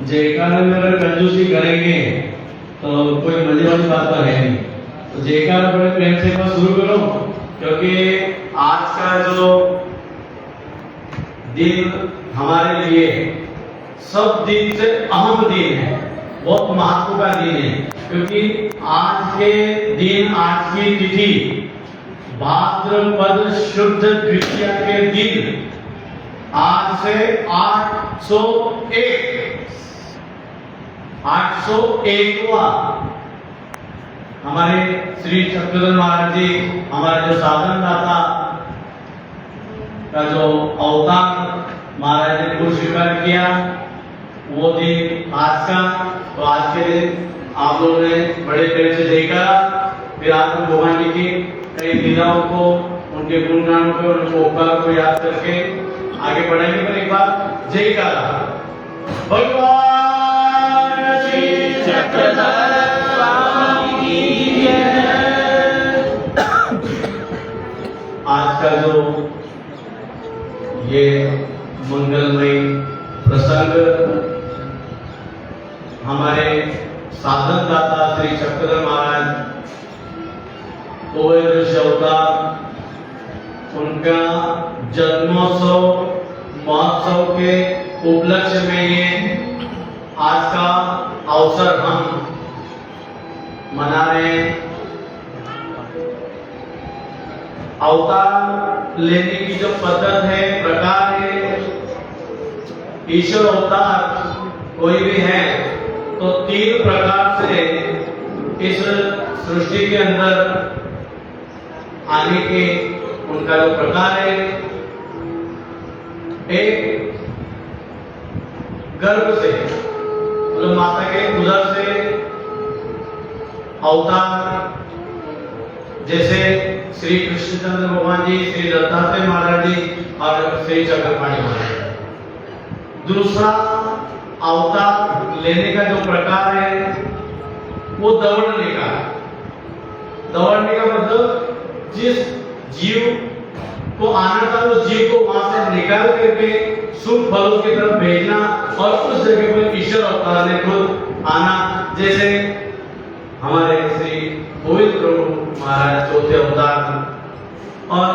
जयकारे में अगर कंजूसी करेंगे तो कोई मजे वाली बात तो है नहीं। तो जयकारा बड़े प्रेम से मैं शुरू करो, क्योंकि आज का जो दिन हमारे लिए सब दिन से अहम दिन है, बहुत महत्व का दिन है। क्योंकि आज के दिन, आज की तिथि भाद्रपद शुद्ध द्वितीया के दिन आज से 801वां हमारे श्री चक्रधर महाराज जी, हमारे जो साधन दाता का जो अवतार महाराज ने को स्वीकार किया, वो दिन आज का। तो आज के दिन आप लोगों ने बड़े प्रेम से जयकारा, फिर आज हम भगवान जी की कई लीलाओं को, उनके गुणगानों को, उनके उपकार को याद करके आगे बढ़ेंगे। पर एक बार जयकारा। भगवान श्री चक्रधर स्वामी की जय। आज का जो ये मंगलमय प्रसंग हमारे साधन दाता श्री चक्रधर महाराज अवतार, उनका जन्मोत्सव महोत्सव के उपलक्ष्य में ये आज का अवसर हम मना रहे हैं। अवतार लेने की जो पद्धत है, प्रकार है, ईश्वर अवतार कोई भी है तो 3 प्रकार से इस सृष्टि के अंदर आने के उनका जो प्रकार है। एक गर्भ से, मतलब माता के उदर से अवतार, जैसे श्री कृष्णचंद्र भगवान जी, श्री दत्तात्रेय महाराज जी और श्री चक्रपाणी महाराज। दूसरा अवतार लेने का जो प्रकार है वो दौड़ने का। दौड़ने का मतलब जिस जीव को आना था उस जीव को वहां से निकाल करके शुभ फलों की तरफ भेजना, और उस जगह पर ईश्वर अवतार ने खुद आना, जैसे हमारे श्री गोविंद प्रभु महाराज चौथे अवतार। और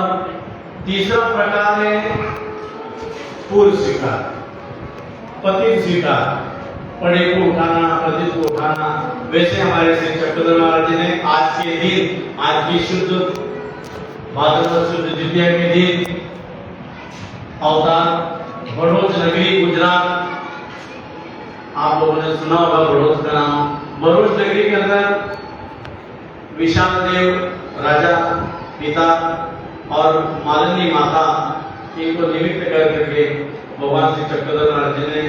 तीसरा प्रकार है पूर्व स्वीकार, पति स्वीकार, पड़े को उठाना, पति को उठाना। वैसे हमारे श्री चक्रधर महाराज जी ने आज के दिन, आज की शुद्ध भाद्रपद शुद्ध द्वितीया के दिन अवतार भड़ोच नगरी गुजरात, आप लोगों ने सुना होगा भड़ोच का नाम। भड़ोच नगरी के अंदर विशाल देव राजा पिता और मालिनी माता, इनको निमित्त कर करके भगवान श्री चक्रधर महाराज जी ने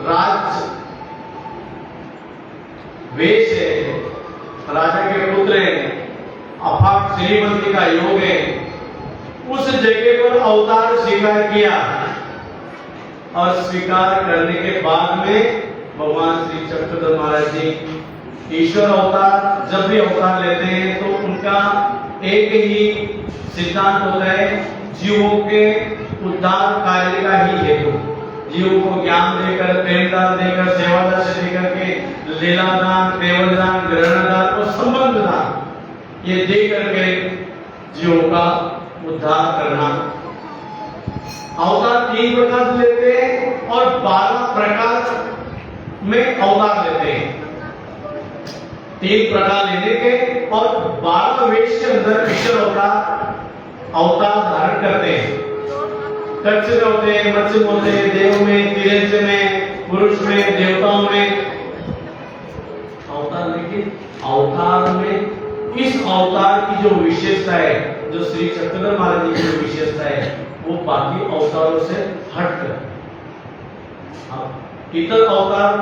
राज वेश है, राजा के पुत्र हैं, अफाट श्रीमंती का योग है, उस जगह पर अवतार स्वीकार किया। और स्वीकार करने के बाद में भगवान श्री चक्रधर महाराज जी ईश्वर अवतार जब भी अवतार लेते हैं तो उनका एक ही सिद्धांत होता है, जीवों के उद्धार कार्य का ही हेतु। जीवों को ज्ञान देकर, प्रेमदान देकर, सेवादान से देकर के लीलादान, केवलदान, ग्रहणदान और संबंध दान, ये दे करके जीवों का उद्धार करना। अवतार 3 प्रकार लेते हैं और 12 प्रकार में अवतार लेते हैं। 3 प्रकार लेने के और 12 वेश के अंदर ईश्वर अवतार धारण करते हैं। कच्छ में होते हैं, मत्स्य में होते हैं, देव में, तिरंज में, पुरुष में, देवताओं में अवतार। लेकिन अवतार में इस अवतार की जो विशेषता है, जो श्री चक्रधर महाराज जी की जो विशेषता है, वो बाकी अवतारों से हटकर इतर अवतार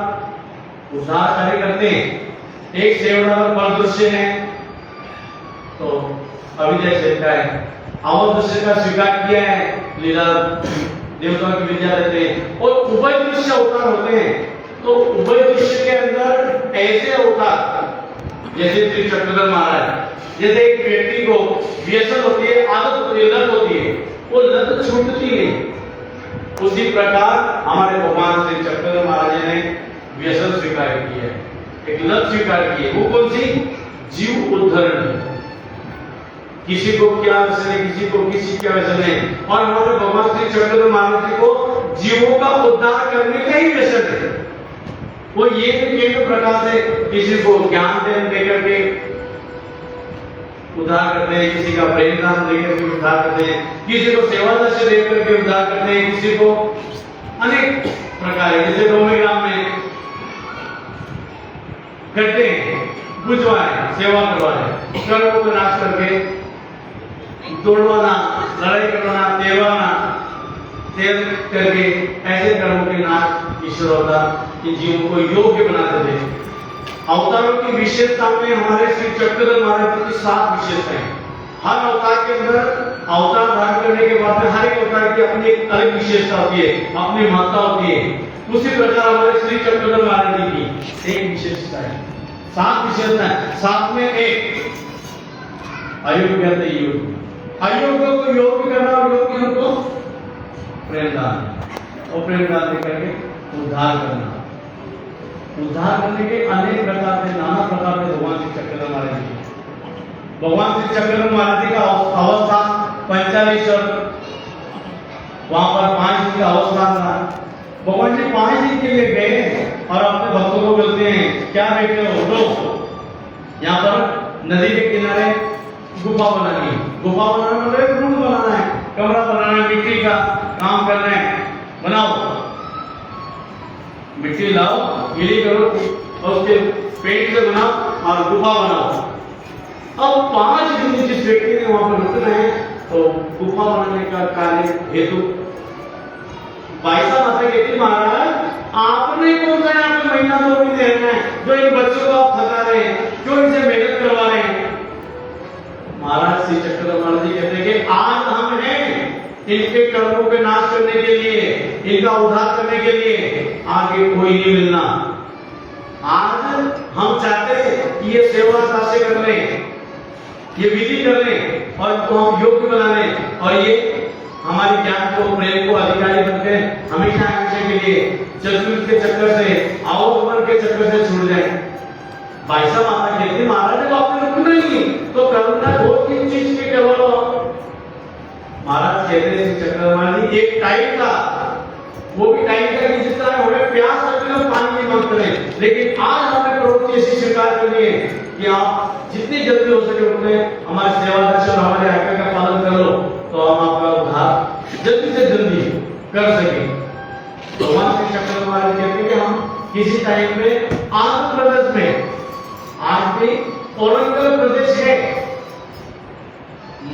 उद्धार कार्य करते हैं। एक सेवदार परदृश्य है तो अभिजय सेठ का है, अवदृश्य का स्वीकार किया है, लीला देवताओं की विद्या देते हैं। और उभय दृश्य अवतार होते हैं। तो उभय दृश्य के अंदर ऐसे अवतार जैसे श्री चक्रधर महाराज, जैसे एक व्यक्ति को व्यसन होती है, आदत होती है, लत होती है, वो लत छूटती नहीं, उसी प्रकार हमारे भगवान श्री चक्रधर महाराज ने व्यसन स्वीकार की है, एक लत स्वीकार की है। वो कौन सी? जीव उद्धरण। किसी को क्या व्यसन है, किसी को किसी क्या व्यसन है। और हमारे भगवान श्री चक्रधर महाराज जी को जीवों का उद्धार करने का ही व्यसन है। वो ये एक प्रकार से किसी को ज्ञान देकर के उद्धार करते हैं, किसी का प्रेम दान देकर के उद्धार करते हैं, किसी को सेवा दर्शन देकर के उद्धार करते हैं, किसी को अनेक प्रकार है। जैसे डोमेग्राम में करते हैं, बुझवाए, सेवा करवाए, कर्मों को नाश करके तोड़वाना, लड़ाई करवाना, तेल करके ऐसे कर्मों के नाश ईश्वर होता कि जीवों को योग्य बनाते थे। अवतारों की विशेषता में हमारे श्री चक्रधर महाराज की 7 विशेषताएं। हर अवतार के अंदर अवतार धारण करने के बाद में हर एक अवतार की अपनी एक अलग विशेषता होती है, अपनी महत्ता होती है। उसी प्रकार हमारे श्री चक्रधर महाराज जी की एक विशेषता है, 7 विशेषताएं, 7 में एक अयोग्य योग, अयोग्य को योग्य करना और योग्य को प्रेमदान और प्रेमदान देकर के उद्धार करना। उद्धार करने के अनेक प्रकार के, नाना प्रकार के भगवान श्री चक्रधर महाराज जी। भगवान श्री चक्रधर महाराज जी का अवस्था 45 वहां पर 5 दिन का अवस्था था। भगवान जी 5 दिन के लिए गए और अपने भक्तों को बोलते हैं, क्या बैठे हो, उठो, यहाँ पर नदी के किनारे गुफा बनानी है। गुफा बनाना मतलब रूम बनाना है, कमरा बनाना है, मिट्टी का काम करना है, बनाओ, मिट्टी लाओ, गीली करो और उसके पेंट से बनाओ और गुफा बनाओ। अब 5 दिन जिस व्यक्ति ने वहां पर रुकना है तो गुफा बनाने का कार्य हेतु बाईसा माता कहती, महाराज आपने कौन सा यहाँ पे महीना 2 महीने रहना है, जो इन बच्चों को आप थका रहे हैं, क्यों इनसे मेहनत करवा रहे हैं। महाराज श्री चक्रधर महाराज जी कहते हैं कि आज हम हैं इनके कर्मों के नाश करने के लिए, इनका उद्धार करने के लिए, आगे कोई नहीं मिलना। आज हम चाहते हैं कि ये सेवा से कर लें, ये विधि कर लें और इनको हम योग्य बना लें और ये हमारे ज्ञान को, प्रेम को अधिकारी बनते हैं हमेशा हमेशा के लिए जगत के चक्कर से, आवगमन के चक्कर से छूट जाए। भाई साहब माता कहते हैं, महाराज आपने रुकना ही तो करुणा 2-3 चीज के करवा लो। महाराज कहते हैं चक्रधर महाराज जी, एक टाइम था, वो भी टाइम का कि जितना हमें प्यास लगती है पानी नहीं मांगते हैं, लेकिन आज हमें प्रवृत्ति ऐसी स्वीकार करनी है कि आप जितनी जल्दी हो सके उतने हमारे सेवा दर्शन, हमारे आज्ञा का पालन कर लो तो हम आपका उद्धार जल्दी से जल्दी कर सके। भगवान श्री चक्रधर महाराज कहते हैं कि हम किसी टाइम में आंध्र प्रदेश में, आज भी औरंगल प्रदेश है,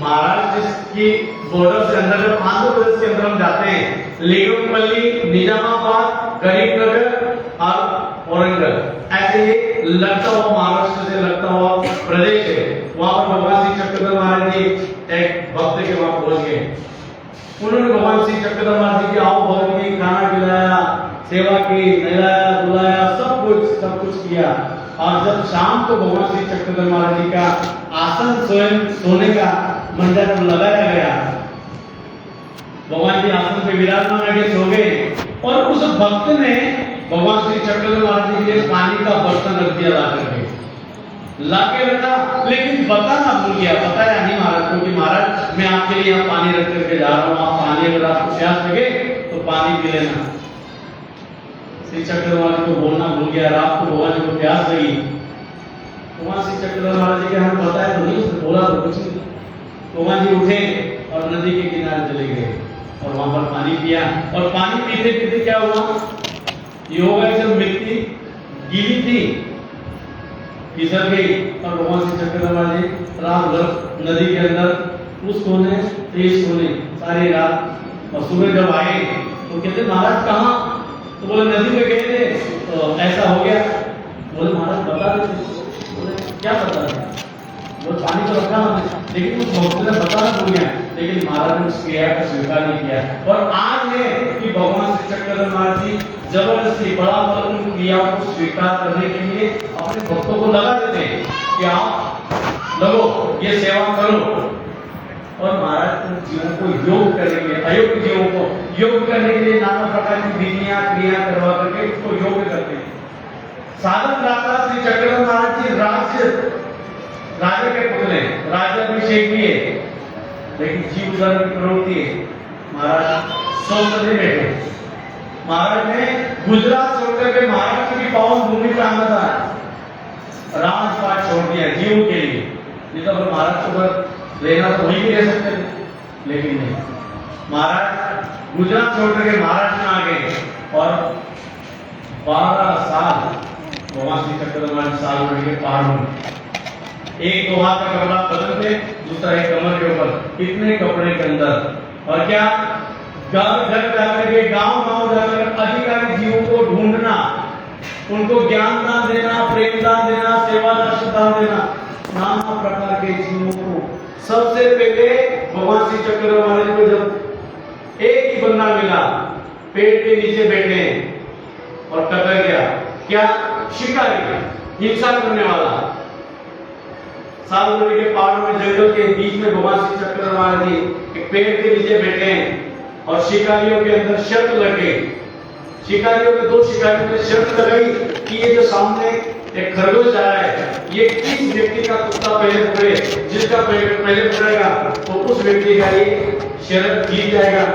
महाराष्ट्र की बॉर्डर से अंदर जब आंध्र प्रदेश के अंदर हम जाते हैं, लेगमपल्ली, निजामाबाद, गरीबनगर और औरंगल, ऐसे ये लगता हुआ महाराष्ट्र से लगता हुआ प्रदेश है। वहां पर भगवान श्री चक्रधर महाराज जी एक भक्त के वहां पहुंच गए। उन्होंने भगवान श्री चक्रधर महाराज जी की आओ भगत की, खाना खिलाया, सेवा की, नहलाया, बुलाया, सब कुछ किया। और जब शाम को भगवान श्री चक्रधर महाराज जी का आसन स्वयं सोने का मंडप लगाया गया, भगवान जी आसन पे विराजमान रहे, सो गए और उस भक्त ने भगवान श्री चक्रधर महाराज जी के लिए पानी का बर्तन रख दिया लाके रखा, लेकिन बताना भूल गया, बताया नहीं महाराज को कि महाराज मैं आपके लिए यहाँ पानी रख करके जा रहा हूँ, आप पानी अगर आपको प्यास लगे तो पानी पी लेना। श्री चक्रधर महाराज को बोलना भूल गया, रात को भगवान जी को प्यास लगी, भगवान श्री चक्रधर महाराज जी के हमें बताया तो नहीं, उसने बोला तो कुछ नहीं। भगवान जी उठे और नदी के किनारे चले गए और वहां पर पानी पिया, और पानी पीते पीते क्या हुआ, ये होगा जब मिट्टी गीली थी, फिसल गई और भगवान श्री चक्रधर महाराज जी रात भर नदी के अंदर उस सोने तेज सोने सारी रात। और सुबह जब आए तो कहते महाराज कहाँ, तो बोले नदी में गए थे तो ऐसा हो गया। बोले महाराज बता देते, बोले क्या बता दें, बोले पानी तो रखा हमने, लेकिन उस भक्त ने बताना भूल गया, लेकिन महाराज ने उस क्रिया का स्वीकार नहीं किया। और आज है कि भगवान श्री चक्रधर महाराज जी जबरदस्ती बड़ा बल उन क्रियाओं को स्वीकार करने के लिए अपने भक्तों को लगा देते हैं कि आप लगो, ये सेवा करो। और महाराज जीवों को योग करने के लिए, अयोग्य जीवों को योग करने के लिए नाना प्रकार की विधियां क्रिया करवा करके उसको योग करते हैं। साधन राजा श्री चक्रधर महाराज जी राजा के पुतले, राज्याभिषेक भी है, लेकिन जीव धर्म की प्रवृत्ति है। महाराज सोचते बैठे, महाराज ने गुजरात छोड़कर के महाराष्ट्र की पावन भूमि पर आना था, राजपाट छोड़ दिया जीव के लिए, नहीं तो महाराष्ट्र पर रहना तो वहीं भी रह सकते थे, लेकिन नहीं, महाराज गुजरात छोड़कर के महाराष्ट्र में आ गए और 12 साल भगवान श्री चक्रधर साल रहे पहाड़ में। एक तो हाथ का कपड़ा बदलते, दूसरा एक कमर के ऊपर, इतने कपड़े के अंदर, और क्या घर घर जाकर के गांव जाकर अधिकारी जीवों को ढूंढना, उनको ज्ञान दान देना, प्रेम दान देना, सेवा दान देना, नाना प्रकार के जीवों को। सबसे पहले भगवान श्री चक्रधर महाराज को जब एक ही बंदा मिला, पेड़ के नीचे बैठे और टकर गया, क्या शिकारी, हिंसा करने वाला, सालबड़ी के पहाड़ में जंगल के बीच में भगवान श्री चक्रधर महाराज जी एक पेड़ के नीचे बैठे हैं और शिकारियों के अंदर शर्त लगे, शिकारियों के 2 शिकारियों ने शर्त लगाई कि ये जो सामने एक खरगोश आया है, ये किस व्यक्ति का कुत्ता पहले पकड़े, जिसका पहले पकड़ेगा तो उस व्यक्ति का ये शर्त जीत जाएगा।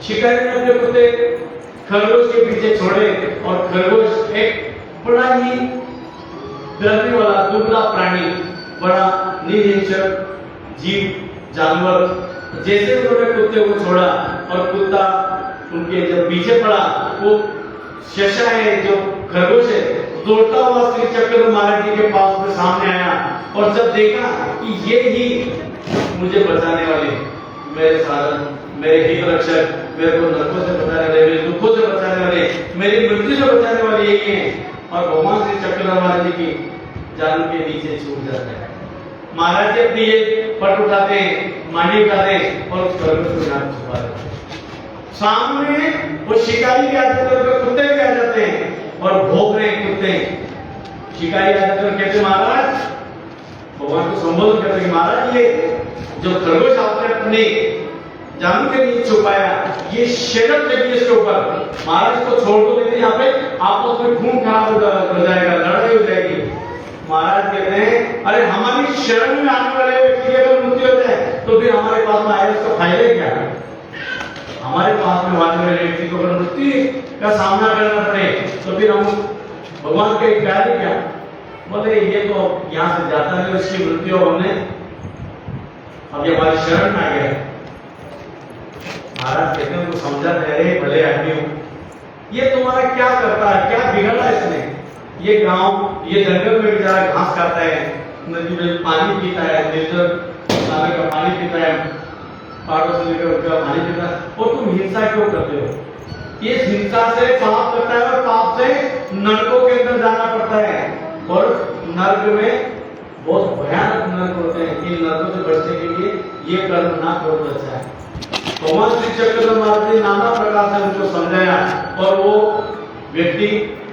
शिकारी ने अपने कुत्ते खरगोश के पीछे छोड़े और खरगोश एक बड़ा ही डरने वाला दुबला प्राणी, बड़ा निहिंसक जीव जानवर, जैसे उन्होंने कुत्ते को छोड़ा और कुत्ता उनके जब पीछे पड़ा, वो शशा है जो खरगोश है दौड़ता हुआ श्री चक्रधर महाराज जी के पास में सामने आया और जब देखा कि ये ही मुझे बचाने वाले, मेरे साधन, मेरे हित रक्षक, मेरे को नरकों से बचाने वाले, मेरे दुखों से बचाने वाले, मेरी मृत्यु से बचाने वाले यही हैं, और भगवान श्री चक्रधर महाराज जी की जान के नीचे छूट जाता है। महाराज जी अपनी ये पट उठाते हैं, मांडी उठाते हैं और उस खरगोश को यहाँ छुपा देते हैं। सामने वो शिकारी भी आ जाते हैं, कुत्ते भी आ जाते हैं और भोग रहे कुत्ते। शिकारी आ जाते हैं, कहते महाराज, भगवान को संबोधन करते हैं, महाराज ये जो खरगोश आपने अपने जानू के नीचे छुपाया, ये शर्त लगी इसके ऊपर, महाराज को छोड़ दो, नहीं यहाँ पे आपस में खून खराब हो जाएगा, लड़ाई हो जाएगी। महाराज कहते हैं, अरे हमारी शरण में आने वाले व्यक्ति अगर मृत्यु हो जाए तो फिर हमारे पास में आए उसका फायदा क्या है? हमारे पास में आने वाले व्यक्ति को अगर मृत्यु का सामना करना पड़े तो फिर हम भगवान के प्यारे क्या? बोले ये तो यहाँ से जाता नहीं, उसकी मृत्यु हमने अब ये हमारी शरण में आ गया। महाराज कहते हैं, उनको समझा रहे भले आदमी हो, ये तुम्हारा क्या करता है, क्या बिगड़ा इसने? ये गांव, ये जंगल में बेचारा घास खाता है, नदी में पानी पीता है, निर्जल नाले का पानी पीता है, पहाड़ों से लेकर उसका पानी पीता है, और तुम हिंसा क्यों करते हो? ये हिंसा से पाप करता है और पाप से नरकों के अंदर जाना पड़ता है, और नरक में बहुत भयानक नरक होते हैं। इन नरकों से बचने के लिए ये कर्म ना करो तो अच्छा है। भगवान श्री चक्रधर महाराज जी नाना प्रकार से उनको समझाया और वो व्यक्ति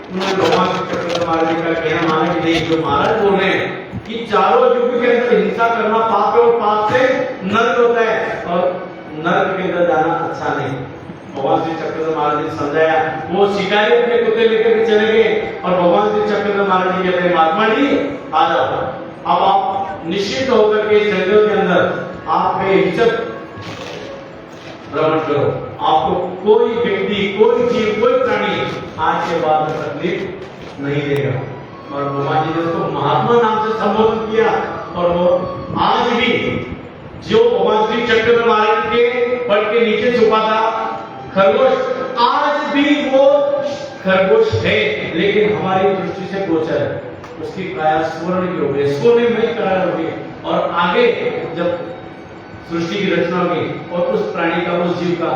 उन्होंने भगवान श्री चक्रधर महाराज जी का कहना माना कि नहीं, जो महाराज बोल रहे हैं कि चारों युग के अंदर हिंसा करना पाप है और पाप से नरक होता है और नरक के अंदर जाना अच्छा नहीं। भगवान श्री चक्रधर महाराज जी ने समझाया, वो शिकारी अपने कुत्ते लेकर के चले गए और भगवान श्री चक्रधर महाराज जी कहते हैं, महात्मा जी आ जाओ, अब आप निश्चित होकर के जंगल के अंदर आप हिंसक भ्रमण करो, आपको कोई व्यक्ति, कोई जीव, कोई प्राणी आज के बाद तकलीफ नहीं देगा। और भगवान जी ने उसको महात्मा नाम से संबोधित किया और वो आज भी जो भगवान श्री चक्रधर महाराज के पट के नीचे छुपा था खरगोश, आज भी वो खरगोश है, लेकिन हमारी दृष्टि से गोचर है। उसकी काया स्वर्ण की हो गई, सोने में काया हो गई, और आगे जब सृष्टि की रचना होगी और उस प्राणी का, उस जीव का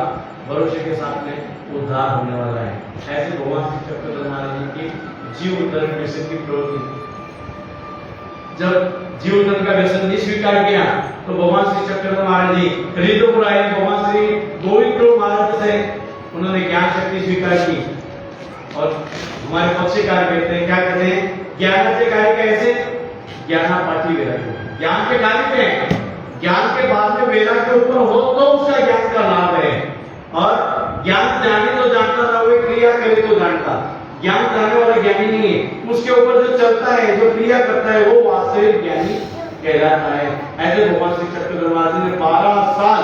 भरोसे के साथ में उद्धार होने वाला है। ऐसे भगवान श्री चक्रधर महाराज जी की जीव उद्धरण व्यसन की प्रवृत्ति। जब जीव उद्धरण का व्यसन नहीं स्वीकार किया तो भगवान श्री चक्रधर महाराज जी हरिद्रपुर आए, भगवान श्री गोविंद महाराज से उन्होंने ज्ञान शक्ति स्वीकार की। और हमारे पक्षकार कहते हैं, क्या कहते हैं, ज्ञान से कार्य कैसे, ज्ञानापाठी वैराग्य, ज्ञान के कार्य में, ज्ञान के बाद में वैराग्य ऊपर हो तो उसका ज्ञान का लाभ है। और ज्ञान जाने तो जानता ना हुए, क्रिया करे तो जानता। ज्ञान जानने वाला ज्ञानी नहीं है, उसके ऊपर जो चलता है, जो क्रिया करता है, वो वास्तविक ज्ञानी कहलाता है। ऐसे भगवान श्री चक्रधर महाराज ने 12 साल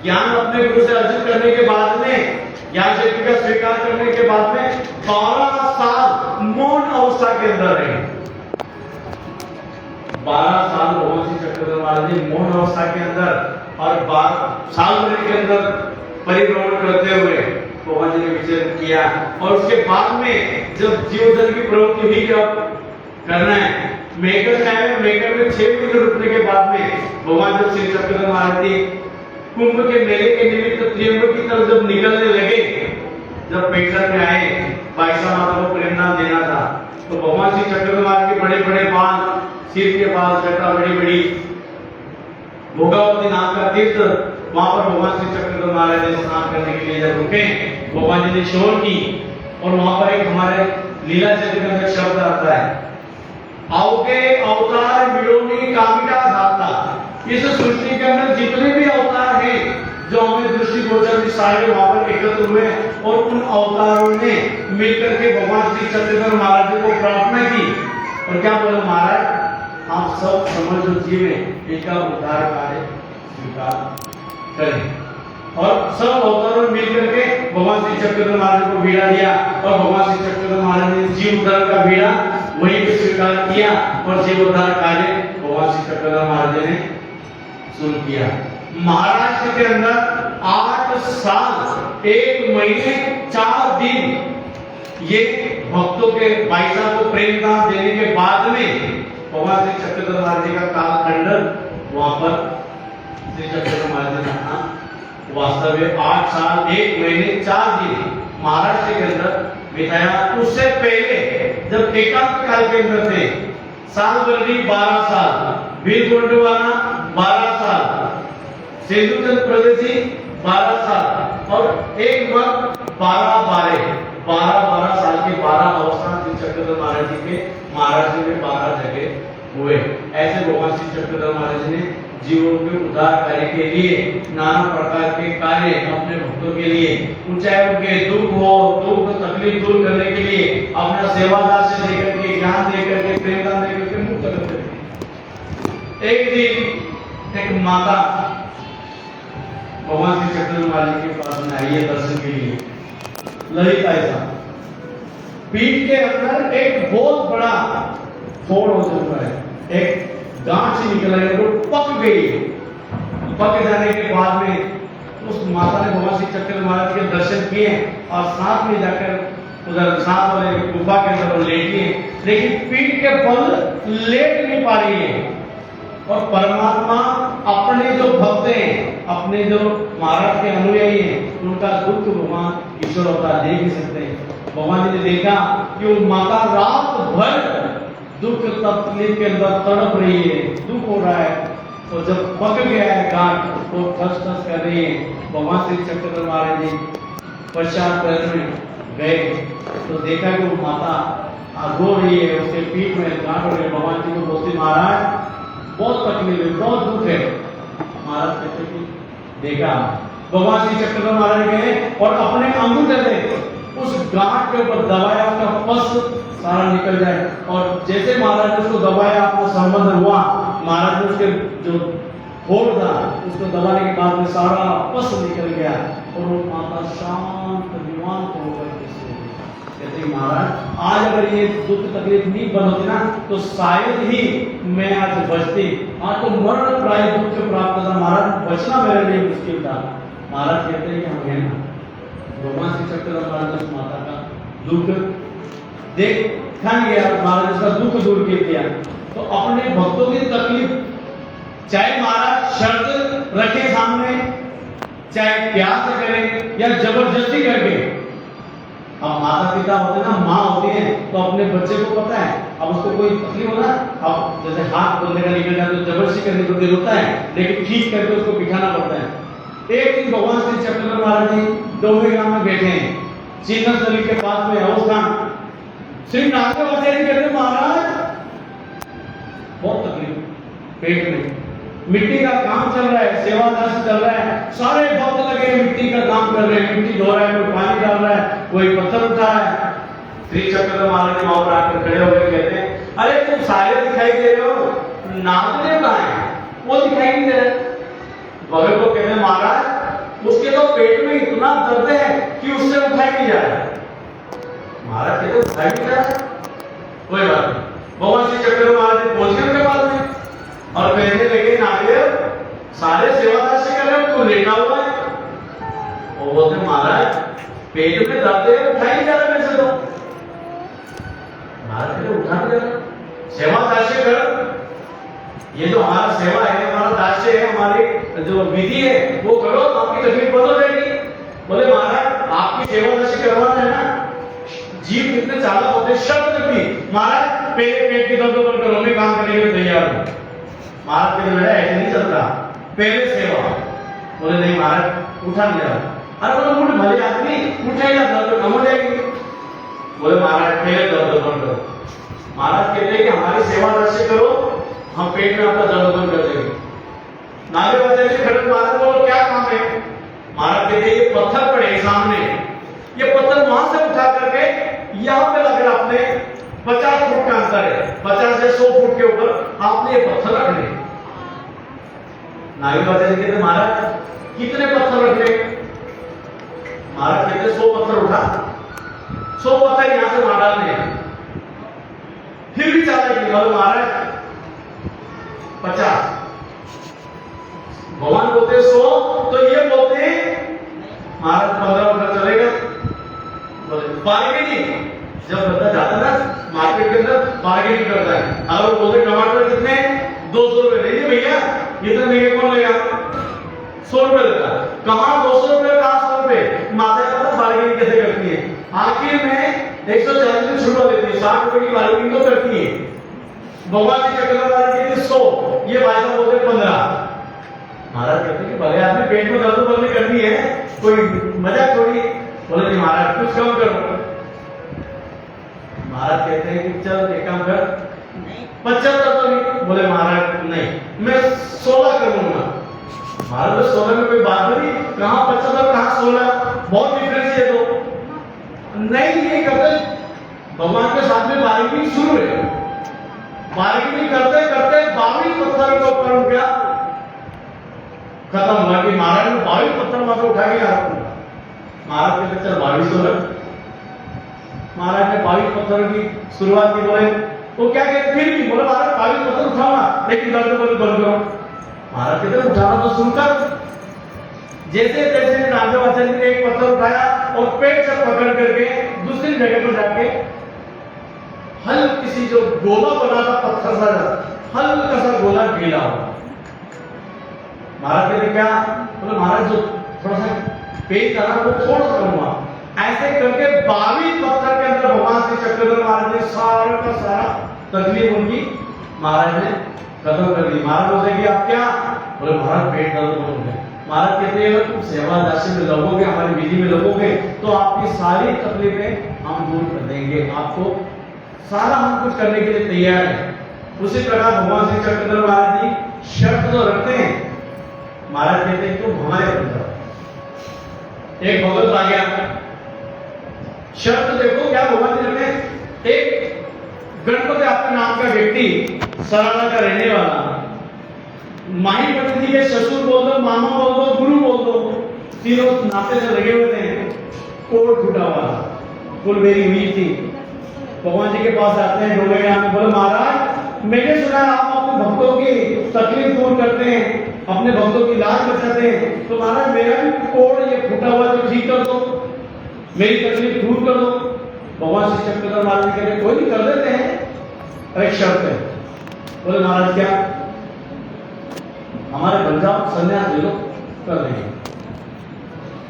ज्ञान अपने गुरु से अर्जित करने के बाद में, ज्ञान शक्ति का स्वीकार करने के बाद में 12 साल मौन अवस्था के अंदर रहे। 12 साल भगवान श्री चक्रधर महाराज ने मौन अवस्था के अंदर और 12 साल भर के अंदर परिभ्रमण करते हुए भगवान जी ने विचरण किया। और उसके बाद में जब जीवधन की प्रवृत्ति हुई, अब करना है मेकर में आए, मेकर में 6 महीने रुकने के बाद में भगवान जब श्री चक्रधर महाराज जी कुंभ के मेले के निमित्त त्रियंबक की तरफ जब निकलने लगे, जब पेंटर में आए, बाईसा माता को प्रेरणा देना था, तो भगवान श्री चक्रधर महाराज के बड़े बड़े बाल, सिर के बाल, जटा बड़ी बड़ी, भोगावती नाम का तीर्थ, वहां पर भगवान श्री चक्रधर महाराज ने स्नान करने के लिए जब रुके, भगवान जी ने शोर की और वहां पर एक हमारे लीला चरित्र के अंदर शब्द आता है, आओगे अवतार मिलोनी कामिका धाता। इस सृष्टि के अंदर जितने भी अवतार हैं जो हमें दृष्टि गोचर सारे वहां पर एकत्र हुए और उन अवतारों ने मिलकर के भगवान श्री चक्रधर महाराज जी को प्रार्थना की और क्या बोले, महाराज आप सब समझ जीवे इनका उद्धार कार्य स्वीकार करें। और सब अवतारों मिलकर के भगवान श्री चक्रधर महाराज को बीड़ा दिया और भगवान श्री चक्रधर महाराज ने जीव उद्धार का बीड़ा वहीं पे स्वीकार किया और जीव उद्धार कार्य भगवान श्री चक्रधर महाराज ने शुरू किया। महाराष्ट्र के अंदर 8 साल 1 महीने 4 दिन ये भक्तों के बाईसा को प्रेम दान देने के बाद में भगवान श्री चक्रधर महाराज जी का कालखंड वहां पर श्री चक्रधर महाराज जी ने अपना वास्तव्य 8 साल 1 महीने 4 दिन महाराष्ट्र के अंदर बिताया। उससे पहले जब एकांत काल के अंदर थे, साल भर 12 साल, वीर गोंडवाना 12 साल, सेंदुचंद प्रदेशी 12 साल और एक बार 12 साल के 12 अवस्थान श्री चक्रधर महाराज जी के महाराष्ट्र में 12 जगह हुए। ऐसे भगवान श्री चक्रधर महाराज ने जीवों के उद्धार कार्य के लिए नाना प्रकार के कार्य अपने भक्तों के लिए, चाहे उनके दुख हो, दुख तकलीफ दूर करने के लिए अपना सेवादार से लेकर के, ज्ञान देकर के, प्रेमदान देकर के मुक्त करते थे। एक दिन एक माता भगवान श्री चक्रधर महाराज के पास में आई है दर्शन के लिए। ललिता ऐसा पीठ के अंदर एक बहुत बड़ा फोड़ हो चुका है, एक गांठ से निकल रही है, वो पक गई। पक जाने के बाद में उस माता ने भगवान श्री चक्रधर महाराज के दर्शन किए और साथ में जाकर उधर साथ वाले गुफा के अंदर लेटी है, लेकिन पीठ के बल लेट नहीं पा रही है। और परमात्मा अपने जो भक्त हैं, अपने जो महाराज के अनुयायी हैं, उनका दुख भगवान ईश्वर होता देख नहीं सकते। भगवान जी ने देखा कि वो माता रात भर दुख तकलीफ के अंदर तड़प रही है, दुख हो रहा है, तो जब पक गया है गांठ तो ठस ठस कर रही है। भगवान श्री चक्रधर महाराज जी पश्चात में गए तो देखा कि वो माता रो रही है, उसके पीठ में गांठ हो रही है। भगवान जी को बोलते, महाराज बहुत तकलीफ है, बहुत दुख है। महाराज कहते कि देखा। भगवान श्री चक्रधर महाराज गए और अपने अंगूठे से उस गांठ के ऊपर दबाया, उसका पस सारा निकल जाए। और जैसे महाराज ने उसको दबाया, आपको संबंध हुआ, महाराज ने उसके जो फोड़ था उसको दबाने के बाद में सारा पस निकल गया और वो माता शांत निवांत होकर कहते, महाराज आज अगर ये दुख तकलीफ नहीं बंद होती ना तो शायद ही मैं आज बचती, आज तो मरण प्राय दुख से प्राप्त था, महाराज बचना मेरे लिए मुश्किल था। महाराज कहते हैं कि हम है ना, भगवान श्री चक्रधर महाराज ने माता का दुख देखा गया, महाराज उसका दुख दूर कर दिया। तो अपने भक्तों की तकलीफ चाहे महाराज शर्त रखे सामने, चाहे प्यार से करें या जबरदस्ती करके। अब माता पिता होते ना, माँ होती है तो अपने बच्चे को पता है, अब उसको कोई तकलीफ हो ना, अब जैसे हाथ बंदे का निकल जाए तो जबरदस्ती करने को दिल होता है, लेकिन ठीक करके उसको बिठाना पड़ता है। एक दिन भगवान श्री चक्रधर महाराज जी डोमेग्राम में बैठे हैं, चिन्हस्थली के पास में अवस्थान। श्री नागदेव आचार्य कहते, महाराज बहुत तकलीफ पेट में, मिट्टी का काम चल रहा है, सेवादास चल रहा है, सारे भक्त लगे मिट्टी का काम कर रहे हैं, मिट्टी धो रहा है, कोई पानी डाल रहा है, कोई पत्थर उठा रहा है। श्री चक्रधर महाराज जी वहां पर आकर खड़े होकर कहते हैं, अरे तुम सारे दिखाई दे रहे हो, नागदेव कहाँ है? वो दिखाई नहीं दे रहे। भगत को कहते हैं, महाराज उसके तो पेट में इतना दर्द है कि उससे उठाई नहीं जा रहा। महाराज कहते उठाई नहीं जा रहा, कोई बात नहीं। भगवान श्री चक्रधर महाराज जी पहुंच गए उनके पास में और कहने लगे, नागदेव सारे सेवादार से कर रहे हो, तू लेटा हुआ है। वो बोलते, महाराज पेट में दर्द है, उठाई नहीं जा रहा मेरे से। तो महाराज कहते उठा नहीं जा रहा, सेवा दास्य कर, ये जो हमारा सेवा है, हमारा दास्य है, हमारी जो विधि है वो करो, आपकी तकलीफ बंद हो जाएगी। बोले महाराज आपकी सेवा दास्य करवाना है ना, जीव कितने चालाक होते हैं, शब्द भी महाराज पहले पेट के दर्द पर करो, मैं काम करने के लिए तैयार हूं। महाराज के लिए ऐसे नहीं चलता, पहले सेवा। बोले नहीं महाराज उठा नहीं जा रहा। अरे बोले उठ भले आदमी, उठेगा दर्द कम हो जाएगी। बोले महाराज पहले दर्द बंद करो। महाराज कहते हैं कि हमारी सेवा दर्शन करो, हम पेट में आपका दर्द बंद कर देंगे। नागेवाचार्य खड़े, महाराज बोलो क्या काम है? महाराज कहते हैं ये पत्थर पड़े सामने, ये पत्थर वहां से उठा करके यहाँ पे लगे, आपने 50 फुट का अंतर है, 50 से 100 फुट के ऊपर आपने ये पत्थर रखने। नागेवाचार्य कहते महाराज कितने पत्थर रखने? महाराज कहते 100 पत्थर उठा, 100 पत्थर यहां से वहां डालने हैं। फिर भी चालेगी? महाराज 50। भगवान बोलते 100, तो ये बोलते महाराज 15 उठा चलेगा। बार्गेनिंग जब बंदा जाता है ना मार्केट के अंदर, बार्गेनिंग करता है। अगर वो बोलते टमाटर कितने? 200 रुपए। नहीं भैया इतने महंगे कौन लेगा? 100 रुपए लेगा। कहां 200 रुपए, कहां 100 रुपए? माता का बार्गेनिंग कैसे करती है? आखिर में 140 में छुड़वा देती है, 60 रुपए की बार्गेनिंग तो करती है। भगवान की चक्रधर के लिए 100, ये भाई साहब बोलते 15। महाराज कहते हैं कि भले आदमी पेट में दर्द बंद करनी है, कोई मजाक थोड़ी। बोले कि महाराज कुछ कम करो। महाराज कहते हैं कि चल एक काम कर, 75 तो नहीं। बोले महाराज नहीं, मैं 16 करूंगा। महाराज 16 में कोई बात नहीं, कहां 75 कहां 16, बहुत डिफरेंस है। तो नहीं करते, भगवान के साथ में बार्गेनिंग शुरू है। बार्गेनिंग करते करते 22 पत्थर को ऊपर उठ गया, खत्म हुआ कि महाराज ने 22 पत्थर वहां से उठा के महाराज के चल 22 हो रहे। महाराज ने 22 पत्थरों की शुरुआत की। बोले तो क्या कहते फिर भी? बोले महाराज 22 पत्थर उठाऊंगा, लेकिन दर्द बंद करो। महाराज कहते उठाना तो शुरू कर। जैसे तैसे नागेवाचार्य ने एक पत्थर उठाया और पेट से पकड़ करके दूसरी जगह पर जाके हल्की सी जो गोला बना था पत्थर सा, हल्का सा गोला गीला हो। महाराज कहते क्या? बोले महाराज जो थोड़ा सा पेट था ना वो थोड़ा सा कम हुआ। ऐसे करके 22 पत्थर के अंदर भगवान श्री चक्रधर महाराज ने सारा का सारा तकलीफ उनकी महाराज ने खत्म कर दी। महाराज बोलते कि आप क्या? बोले महाराज पेट दर्द हो गया। महाराज कहते हैं अगर तुम सेवा दास्य में लगोगे, हमारी विधि में लगोगे, तो आपकी सारी तकलीफें हम दूर कर देंगे, आपको सारा हम कुछ करने के लिए तैयार है। उसी प्रकार भगवान श्री चक्रधर महाराज जी शर्त तो रखते हैं। महाराज कहते हैं तुम हमारे बन जाओ। एक भगत आ गया, शर्त देखो क्या भगवान जी ने, एक गणपति आपके नाम का व्यक्ति, सराना का रहने वाला, माही पंडित जी के ससुर बोल दो, मामा बोल दो, गुरु बोल दो, तीनों नाते से लगे हुए थे। कोट फूटा हुआ, फुलबेरी हुई थी। भगवान जी के पास आते हैं, डोले में बोले महाराज मैंने सुना आप अपने भक्तों की तकलीफ दूर करते हैं, अपने भक्तों की लाज बचाते हैं, तो महाराज मेरा भी कोट ये फूटा हुआ तो ठीक कर दो, मेरी तकलीफ दूर कर दो। भगवान श्री चक्रधर महाराज कहते कोई नहीं, कर देते हैं, एक शर्त है। बोले महाराज क्या? हमारे बन जाओ, संन्यास ले लो, कर देंगे।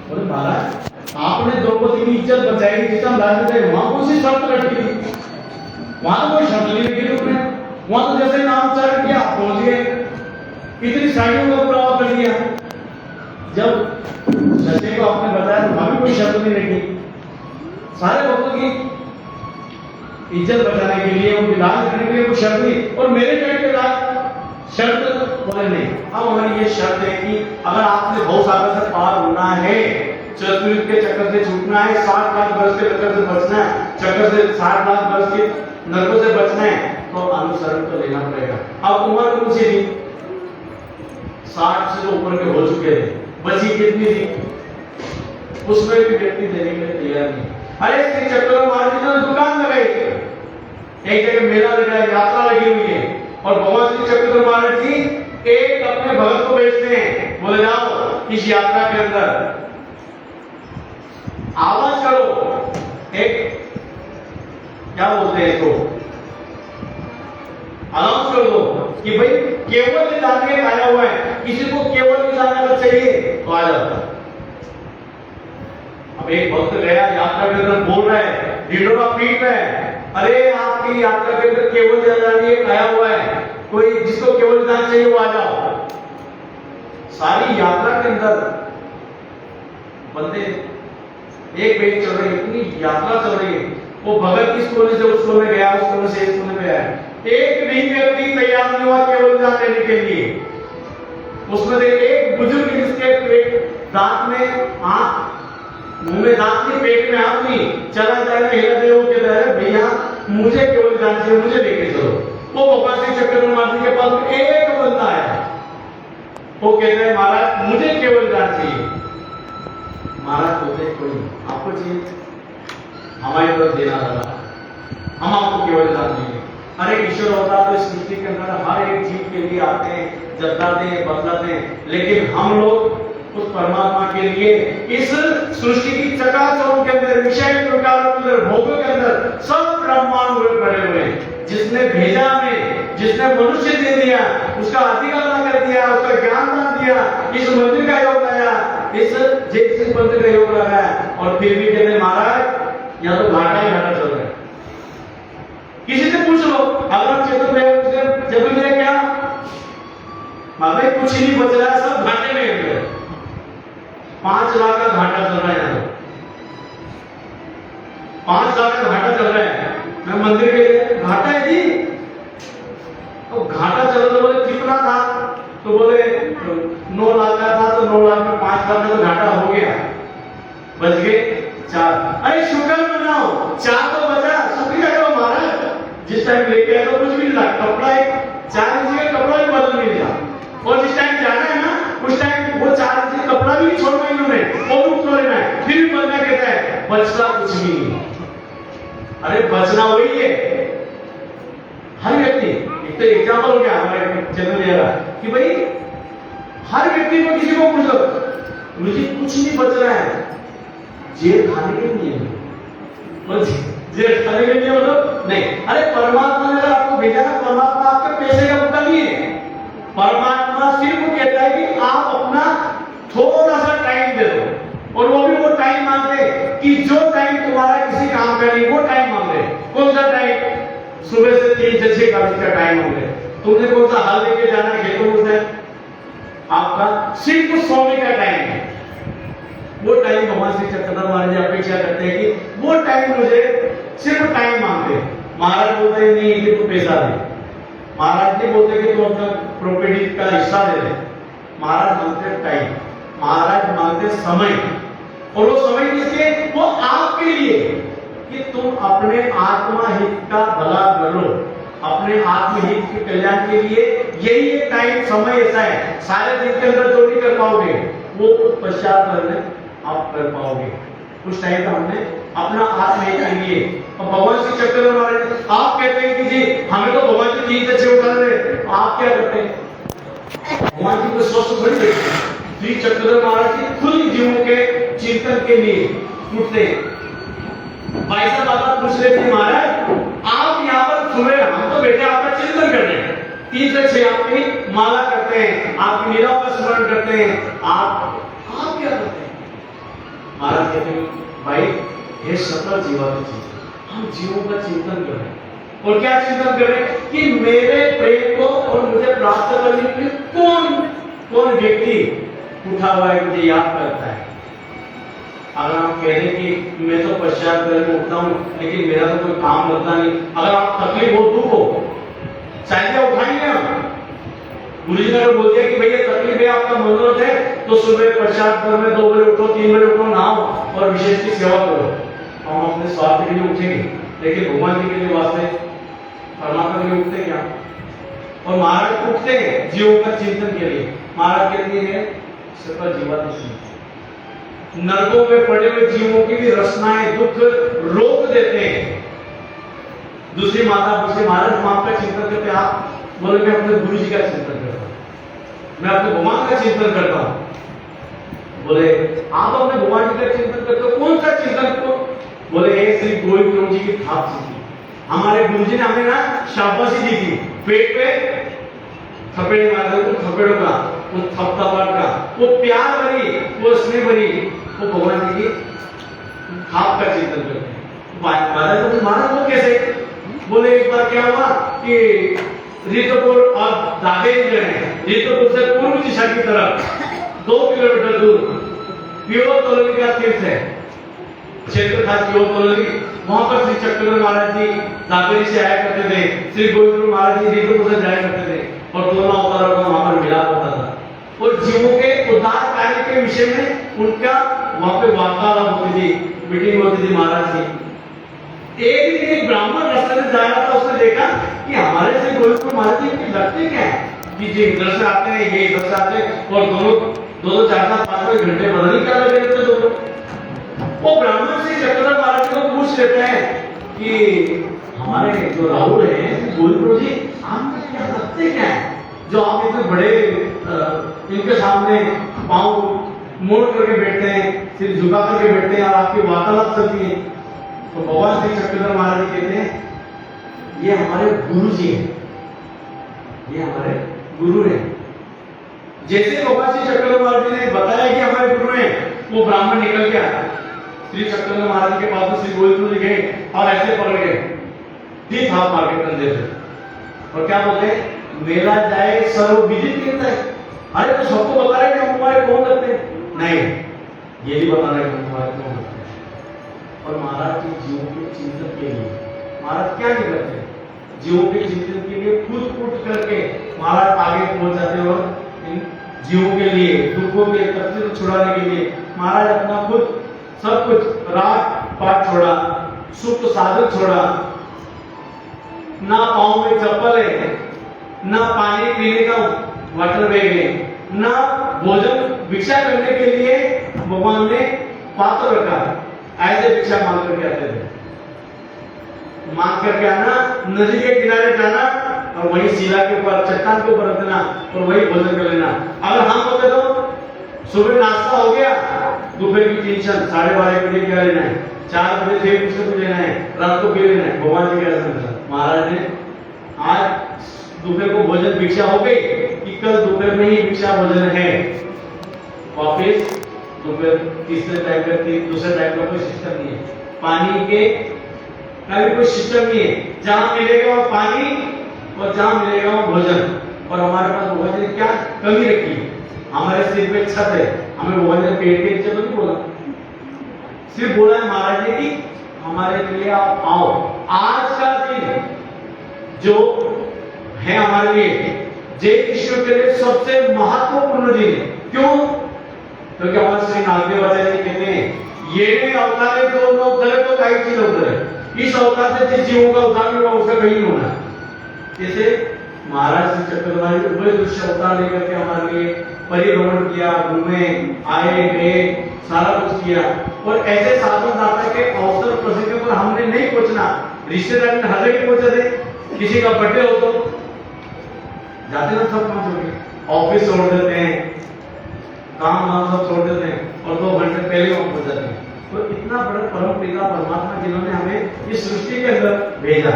बोले महाराज आपने द्रौपदी की इज्जत बचाई, जितना लाज बचाई, वहां कौन सी शर्त रखी थी? वहां तो कोई शर्त नहीं रखी थी उसने। वहां तो जैसे नाम उच्चारण किया पहुंच गए, इतनी साइडों को पूरा कर दिया। जब सच्चे को आपने बताया वहां भी कोई शर्त नहीं रखी। सारे भक्तों की इज्जत बचाने के लिए, उनकी लाज करने के लिए कोई शर्त नहीं, और मेरे पेट के लाज शर्त बोले नहीं, अब हमारी ये शर्त है कि अगर आपने भवसागर से पार होना है, चतुर्युग के चक्कर से छूटना है, 60 लाख वर्ष के चक्कर से बचना है, चक्कर से 60 लाख वर्ष के नरकों से बचना है, तो अनुसरण तो लेना पड़ेगा। अब उम्र कौन सी थी? 60 से तो ऊपर के हो चुके थे, बची कितनी थी? उसमें भी व्यक्ति देने के लिए तैयार नहीं। अरे श्री चक्रधर महाराज जी ने दुकान लगाई, एक जगह मेला लगा है, यात्रा लगी हुई है, और भगवान श्री चक्रधर महाराज जी एक अपने भगत को भेजते हैं, बोले जाओ इस यात्रा के अंदर आवाज करो, एक क्या बोलते हैं इसको, अनाउंस कर दो कि भाई केवल जाने आया हुआ है, किसी को केवल जाने का चाहिए तो आ जाओ। अब एक भक्त गया यात्रा के अंदर, बोल रहा है, ढिंढोरा पीट रहा है, अरे आपकी यात्रा के अंदर केवल जाने आया हुआ है, कोई जिसको केवल जाना चाहिए वो आ जाओ। सारी यात्रा के अंदर बंदे एक बेग चल रही है, इतनी यात्रा चल रही है, वो भगत इस कोने से उस कोने गया, उस कोने से इस कोने गया, एक भी व्यक्ति तैयार नहीं हुआ केवल दान लेने के लिए। उसमें से एक बुजुर्ग जिसके पेट दांत में आंख, मुंह में दांत नहीं, पेट में आंख नहीं, चला जाएगा हिला जाए, वो कहता है भैया मुझे केवल दान चाहिए, मुझे लेके चलो। वो भगवान श्री चक्रधर महाराज के पास एक बंदा आया, वो कहते हैं महाराज मुझे केवल दान चाहिए। महाराज बोलते कोई आपको चाहिए, हमारी तरफ देना लगा, हम आपको केवल दान देंगे। अरे ईश्वर अवतार तो सृष्टि के अंदर हर एक जीव के लिए आते हैं, जताते हैं, बतलाते हैं, लेकिन हम लोग उस परमात्मा के लिए इस सृष्टि की चकाचौंध के अंदर, विषय प्रकारों के अंदर, भोगों के अंदर सब ब्रह्मांड में पड़े हुए हैं। जिसने भेजा हमें, जिसने मनुष्य दे दिया, उसका अधिकार कर दिया, उसका ज्ञान दान दिया, इस मंदिर का योग आया, इस मंदिर का योग लगाया, और फिर भी कहते महाराज या तो घाटा ही घाटा चल रहा है। किसी से पूछ लो, अगर चतुर्वेद क्या कुछ ही नहीं बच रहा है, सब घाटे में है, 5 लाख का घाटा चल रहा है यहाँ, 5 लाख का घाटा चल रहा है। मैं मंदिर के लिए घाटा है जी, तो घाटा चल रहा, तो बोले कितना था, तो बोले 9 लाख का था, तो 9 लाख में 5 लाख का तो घाटा हो गया, बच गए 4। अरे शुक्र मनाओ, 4 तो बचा, शुक्रिया करो महाराज। जिस टाइम लेके आए तो कुछ भी नहीं लगा, कपड़ा एक 4 इंच का कपड़ा भी बदल नहीं दिया, और जिस टाइम जाना है ना उस टाइम वो 4 इंच का कपड़ा भी नहीं छोड़ना इन्होंने, और रुक तो लेना है, फिर भी बंदा कहता है बचना कुछ भी नहीं। अरे बचना वही है, हर व्यक्ति, एक तो एग्जाम्पल हो गया हमारे चैनल का कि भाई हर व्यक्ति को, किसी को पूछ लो मुझे कुछ नहीं बच रहा है, जेल खाने के लिए, जेल खाने के लिए मतलब नहीं। अरे परमात्मा ने अगर आपको भेजा ना, परमात्मा आपके पैसे का भुगतान नहीं है, परमात्मा सिर्फ कहता है कि आप अपना थोड़ा सा टाइम दे दो, और वो भी वो टाइम मांगते हैं कि जो टाइम तुम्हारा किसी काम का नहीं, वो टाइम मांग रहे। कौन सा टाइम? सुबह से 3 से 6 का टाइम हो गया, तुमने कौन सा हल लेके जाना है खेतों में, आपका सिर्फ सोने का टाइम है। वो टाइम भगवान श्री चक्रधर महाराज जी अपेक्षा करते हैं कि वो टाइम, मुझे सिर्फ टाइम मांगते हैं। महाराज बोलते हैं नहीं कि तू पैसा दे, महाराज जी बोलते कि तू अपना प्रॉपर्टी का हिस्सा दे दे। महाराज मांगते टाइम, महाराज मांगते समय, और वो समय किसके? वो आपके लिए, कि तुम अपने आत्मा हित का भला करो, अपने आत्महित के कल्याण के लिए। यही एक टाइम, समय ऐसा है, सारे दिन के अंदर जो नहीं कर पाओगे वो पश्चात करने आप कर पाओगे। उस टाइम का हमने अपना आत्महित के लिए। और भगवान श्री चक्रधर महाराज आप कहते हैं कि जी हमें तो भगवान जी 3 से 6 उठा रहे, आप क्या करते हैं? भगवान जी को स्वस्थ थोड़ी देखते हैं। श्री चक्रधर महाराज जी खुद जीवों के चिंतन के लिए उठते हैं। भाई साहब आप पूछ रहे थे महाराज आप यहाँ पर सुबह, हम तो बैठे आपका चिंतन कर रहे हैं, 3 से 6 आपकी माला करते हैं, आपकी लीलाओं का स्मरण करते हैं, आप क्या करते हैं? महाराज कहते हैं भाई हे सकल जीवात्मा जी, हम जीवों का चिंतन कर रहे हैं। और क्या चिंतन कर रहे हैं? कि मेरे प्रेम को और मुझे प्राप्त करने के लिए कौन व्यक्ति उठा हुआ है, मुझे याद करता है। अगर आप कह रहे कि मैं तो पश्चात में उठता हूँ लेकिन मेरा तो कोई काम लगता नहीं, अगर आप तकलीफ हो, दुख हो, चाहे उठाएंगे हम, गुरु जी ने अगर बोल दिया कि भैया तकलीफ है, आपका मनोरथ है, तो सुबह प्रसाद कर में 2 बजे उठो, 3 बजे उठो, नहाओ और विशेष की सेवा करो। हम अपने स्वार्थ के लिए उठेंगे, लेकिन भगवान जी के लिए वास्ते परमात्मा के लिए उठते क्या? और महाराज उठते हैं जीवों का चिंतन के लिए। महाराज कहते हैं सकल जीवात्मा नरकों में पड़े हुए जीवों की भी रचनाएं दुख रोक देते हैं। दूसरी माता पूछे महाराज हम आपका चिंतन करते हैं, आप बोले मैं अपने गुरु जी का चिंतन करता हूं, मैं अपने भगवान का चिंतन करता हूं। बोले आप अपने भगवान जी का चिंतन करते हो, कौन सा चिंतन को? बोले हे श्री गोविंद गुरु जी की थाप सी थी, हमारे गुरु जी ने हमें ना शाबाशी दी थी, पेट पे थपेड़े मारते थे, थपेड़ों का, वो थपथपाट का, वो प्यार भरी, वो स्नेह भरी, वो भगवान जी की थाप का चिंतन करते हैं। महाराज वो कैसे? बोले एक बार क्या हुआ कि रीतपुर और दादेज जो है, रीतपुर से पूर्व दिशा की तरफ 2 किलोमीटर दूर प्योर तोलवी का तीर्थ है, क्षेत्र था प्योर तोलवी। वहां पर श्री चक्रधर महाराज जी दादेज से आया करते थे, श्री गोविंद महाराज जी रीतपुर से जाया करते थे, और दोनों अवतारों का वहां पर मिलाप होता था। और जीवों के उद्धार कार्य के विषय में उनका वहां पे वार्तालाप होती थी, मीटिंग होती थी महाराज की। एक दिन एक ब्राह्मण रास्ते में जा रहा था, उसने देखा कि हमारे से गोविंद महाराज जी की लगते क्या है कि जी इधर से आते हैं, ये इधर से आते हैं, और दोनों 4-5 घंटे पता नहीं क्या लगे रहते दोनों। वो ब्राह्मण से चक्रधर महाराज को पूछ लेते हैं कि हमारे जो राहुल हैं गोविंद जी आपके क्या लगते क्या है, जो आप इतने बड़े इनके सामने पांव मोड़ करके बैठते हैं, सिर झुका करके बैठते हैं और आपकी वार्तालाप चलती है। तो भगवान श्री चक्रधर महाराज जी कहते हैं ये हमारे गुरु जी हैं, ये हमारे गुरु हैं। जैसे भगवान श्री चक्रधर महाराज जी ने बताया कि हमारे गुरु हैं, वो ब्राह्मण निकल गया श्री चक्रधर महाराज के पास, श्री गोविंद जी गए और ऐसे पकड़ गए, ठीक हाथ मार के कंधे पे, और क्या बोलते हैं मेला जाए सर्व विदित कीर्तन है। अरे तो सबको बता रहे कि हम तुम्हारे कौन लगते हैं? नहीं, ये भी बता रहे कि हम तुम्हारे कौन लगते हैं। और महाराज के जीवों के चिंतन के लिए महाराज क्या नहीं करते? जीवों के चिंतन के लिए खुद उठ करके महाराज आगे पहुंच जाते हैं, और इन जीवों के लिए दुखों के तकलीफ छुड़ाने के लिए महाराज अपना खुद सब कुछ रात पाठ छोड़ा, सुख साधक छोड़ा, ना पाँव में चप्पल है, ना पानी पीने का वाटर बैग है, ना भोजन भिक्षा करने के लिए भगवान ने पात्र रखा, ऐसे भिक्षा मांग करके आते थे। मांग करके आना, नदी के किनारे जाना और वही शिला के ऊपर चट्टान के ऊपर रखना और वही भोजन कर लेना। अगर हम होते तो सुबह नाश्ता हो गया, दोपहर की टेंशन 12:30 बजे क्या लेना है, 4 बजे फिर कुछ लेना है, रात को फिर लेना है। भगवान जी का महाराज ने आज दोपहर को भोजन भिक्षा हो गई कि कल दोपहर में ही भिक्षा भोजन है, वापिस दोपहर तीसरे टाइम का दूसरे टाइम का कोई सिस्टम नहीं है। पानी के का भी कोई सिस्टम नहीं है, जहां मिलेगा वो पानी और जहां मिलेगा वो भोजन। और हमारे पास भगवान ने क्या कमी रखी है? हमारे सिर पे छत है, हमें भगवान ने पेट के नीचे तो नहीं बोला, सिर्फ बोला है महाराज जी की हमारे लिए आप आओ। आज का दिन जो है हमारे लिए जय ईश्वर के लिए सबसे महत्वपूर्ण दिन है। क्यों? क्योंकि हमारे श्री नागदेव आचार्य जी कहते हैं ये अवतारे जो लोग करे तो कई चीज उतरे, इस अवतार से जिस जीवों का उद्धार होगा उसका कहीं नहीं होना। जैसे महाराज श्री चक्रधर उभय दृश्य अवतार लेकर के हमारे लिए परिभ्रमण किया, घूमे, आए गए, सारा कुछ किया। और ऐसे साधन दाता के अवसर प्रसंग पर हमने नहीं पहुंचना, रिश्तेदारी में हर जगह पहुंचे थे। किसी का बर्थडे हो तो जाते ना सब पहुंचोगे, ऑफिस छोड़ देते हैं, काम धाम सब छोड़ देते हैं और 2 घंटे पहले वहां पहुंच जाते हैं। तो इतना बड़ा परम पिता परमात्मा जिन्होंने हमें इस सृष्टि के अंदर भेजा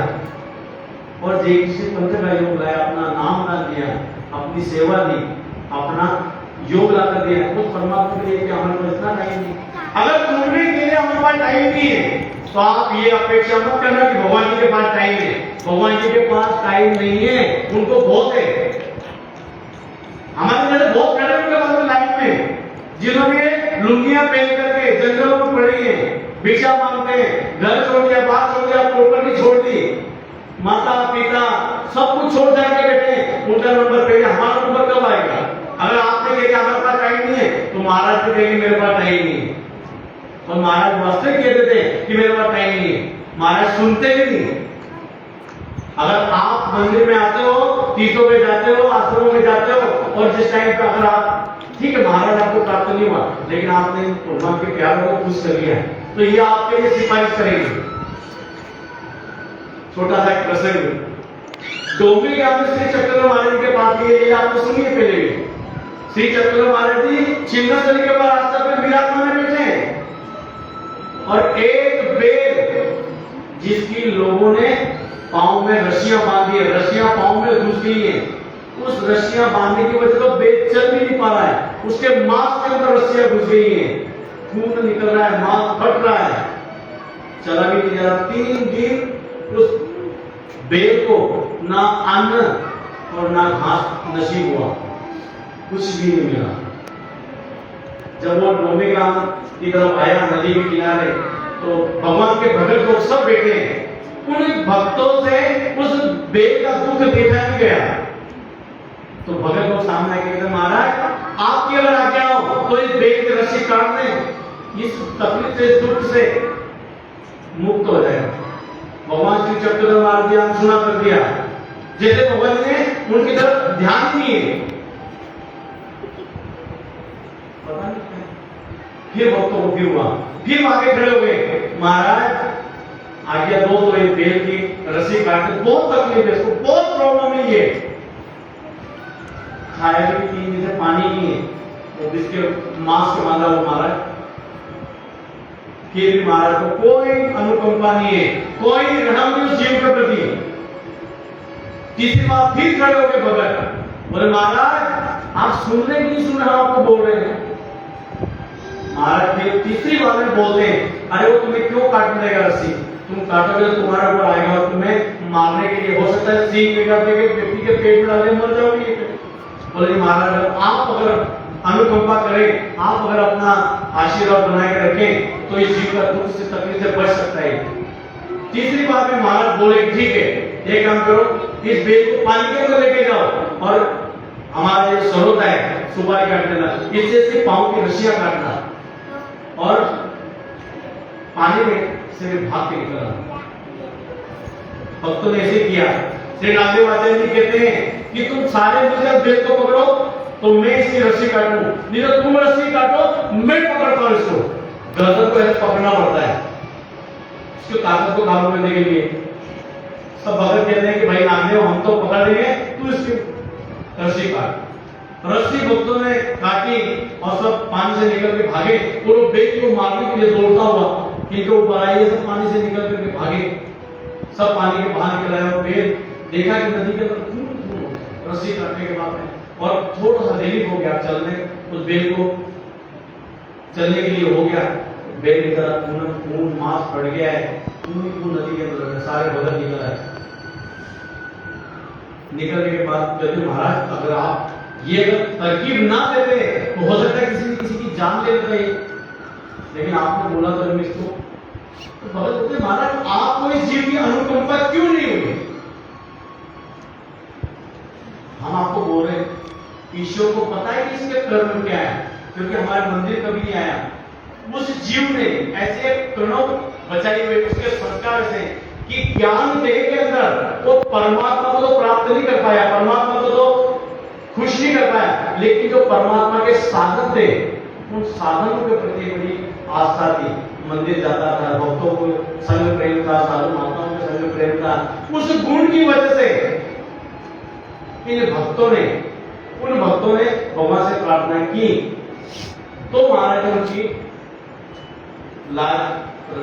और जय किसी पंथ का योग लाया, अपना नाम ला दिया, अपनी सेवा दी, अपना योग ला कर दिया, तो परमात्मा के लिए कि हमारे पास इतना टाइम नहीं। अगर ढूंढने के लिए हमारे पास टाइम नहीं है तो आप ये अपेक्षा मत करना कि भगवान जी के पास टाइम है। भगवान जी के पास टाइम नहीं है, उनको बहुत है। हमारे जैसे बहुत खड़े उनके पास लाइफ में, जिन्होंने लुंगियां पहन करके जंगलों में पड़ी है, भिक्षा मांगते हैं, घर छोड़ दिया, बात छोड़ दिया, प्रॉपर्टी छोड़ दी, माता पिता सब कुछ छोड़ जाके बैठे, उनका नंबर पे हमारा नंबर कब आएगा? अगर आपने कहे कि हमारे पास टाइम नहीं है तो महाराज भी कहेंगे मेरे पास टाइम नहीं है। और महाराज वास्तव कहते थे कि मेरे पास टाइम नहीं है, महाराज सुनते भी नहीं। अगर आप मंदिर में आते हो, तीर्थों पे जाते हो, आश्रमों में जाते हो और जिस टाइम पे अगर आप ठीक है महाराज आपको प्राप्त नहीं हुआ लेकिन आपने भगवान के प्यार को खुश कर लिया है तो ये आपके लिए सिफारिश करेंगे। छोटा सा एक प्रसंग डोंगरी ग्राम में श्री चक्रधर महाराज के पास लिए, ये आपको सुनिए पहले। श्री चक्रधर महाराज जी चिन्हस्थली के ऊपर आस्था पर विराजमान बैठे हैं और एक बेल जिसकी लोगों ने पांव में रस्सियां बांधी है, रस्सियां पांव में घुस गई है, उस रस्सियां बांधने की वजह से बेल चल भी नहीं पा रहा है, उसके मांस के अंदर रस्सियां घुस गई है, खून निकल रहा है, मांस फट रहा है, चला भी नहीं जा रहा। 3 दिन उस बेल को ना अन्न और ना घास नसीब हुआ, कुछ भी नहीं मिला। जब वो डोंगरी ग्राम की तरफ आया नदी के किनारे तो भगवान के भगत लोग सब बैठे हैं, उन भक्तों से उस बेल का दुख देखा नहीं गया। तो भगत लोग सामने आके महाराज आपकी अगर आज्ञा हो तो इस बेल की रस्सी काट दें, इस तकलीफ से इस दुख से मुक्त हो जाएगा। भगवान श्री चक्रधर महाराज जी ने सुना कर दिया, जैसे भगवान ने उनकी तरफ ध्यान नहीं है, पता नहीं फिर भक्तों को फिर हुआ, फिर आगे खड़े हो गए, महाराज आज्ञा दो तो एक बेल की रस्सी काटते, बहुत तकलीफ है इसको, बहुत प्रॉब्लम है ये, खाया भी 3 दिन से पानी नहीं है, वो जिसके मांस के बांधा वो महाराज, फिर भी महाराज को कोई अनुकंपा नहीं है, कोई रहम नहीं उस जीव के प्रति। तीसरी बार फिर खड़े हो गए भगत, बोले महाराज आप सुन रहे नहीं सुन रहे, आपको बोल रहे हैं। महाराज फिर तीसरी बार में बोलते हैं, अरे वो तुम्हें क्यों काटने देगा रस्सी, तुम काटोगे तो तुम्हारे ऊपर आएगा और तुम्हें मारने के लिए हो सकता है सींग निकाल के व्यक्ति के पेट में डाले मर जाओगे। बोले महाराज आप अगर अनुकंपा करें, आप अगर अपना आशीर्वाद बना के रखें तो इस जीव का दुख से तकलीफ से बच सकता है। तीसरी बार में महाराज बोले ठीक है एक काम करो, इस बेल को पानी के अंदर लेके जाओ और हमारा जो स्रोत है सुपारी काट देना, इससे सिर्फ पांव की रस्सियां काटना और पानी में से भाग के निकलना। भक्तों ने ऐसे किया। श्री नामदेव आचार्य जी कहते हैं कि तुम सारे मिलकर बेल को पकड़ो तो मैं इसकी रस्सी काटूं, नहीं तो तुम रस्सी काटो मैं पकड़ता हूं इसको। गर्दन को ऐसे पकड़ना पड़ता है उसकी ताकत को काबू करने के लिए। सब भगत कहते हैं कि भाई नामदेव हम तो पकड़ लेंगे, तू इसकी रस्सी काट। रस्सी भक्तों ने काटी और सब पानी से निकल के भागे और वो बेल को मारने के लिए दौड़ता हुआ इनके ऊपर आई, सब पानी से निकल करके भागे, सब पानी के बाहर निकल आए और बेल देखा कि नदी के अंदर रस्सी काटने के बाद में और थोड़ा सा रिलीफ हो गया चलने, उस बेल को चलने के लिए हो गया। बेल की तरह खून मांस पड़ गया है, खून नदी के अंदर सारे बदल निकल आए। निकलने के बाद कहते महाराज अगर आप ये अगर तरकीब ना देते तो हो सकता है किसी की जान ले लेते, लेकिन आपने बोला तो इसको तो भगत बोलते महाराज आपको इस जीव की अनुकंपा क्यों नहीं हुई। हम आपको बोल रहे ईश्वर को पता है कि इसके कर्म क्या है, क्योंकि हमारे मंदिर कभी नहीं आया। उस जीव ने ऐसे प्रणव बचाई हुए उसके संस्कार से कि ज्ञान देह के अंदर वो परमात्मा को तो प्राप्त नहीं कर पाया, परमात्मा को तो खुश नहीं कर पाया, लेकिन जो परमात्मा के साधन थे उन साधनों के प्रति बड़ी आस्था थी। मंदिर जाता था, भक्तों को संग प्रेम था, साधु महात्माओं के संग प्रेम था। उस गुण की वजह से इन भक्तों ने भगवान से प्रार्थना की तो महाराज ने उनकी लाज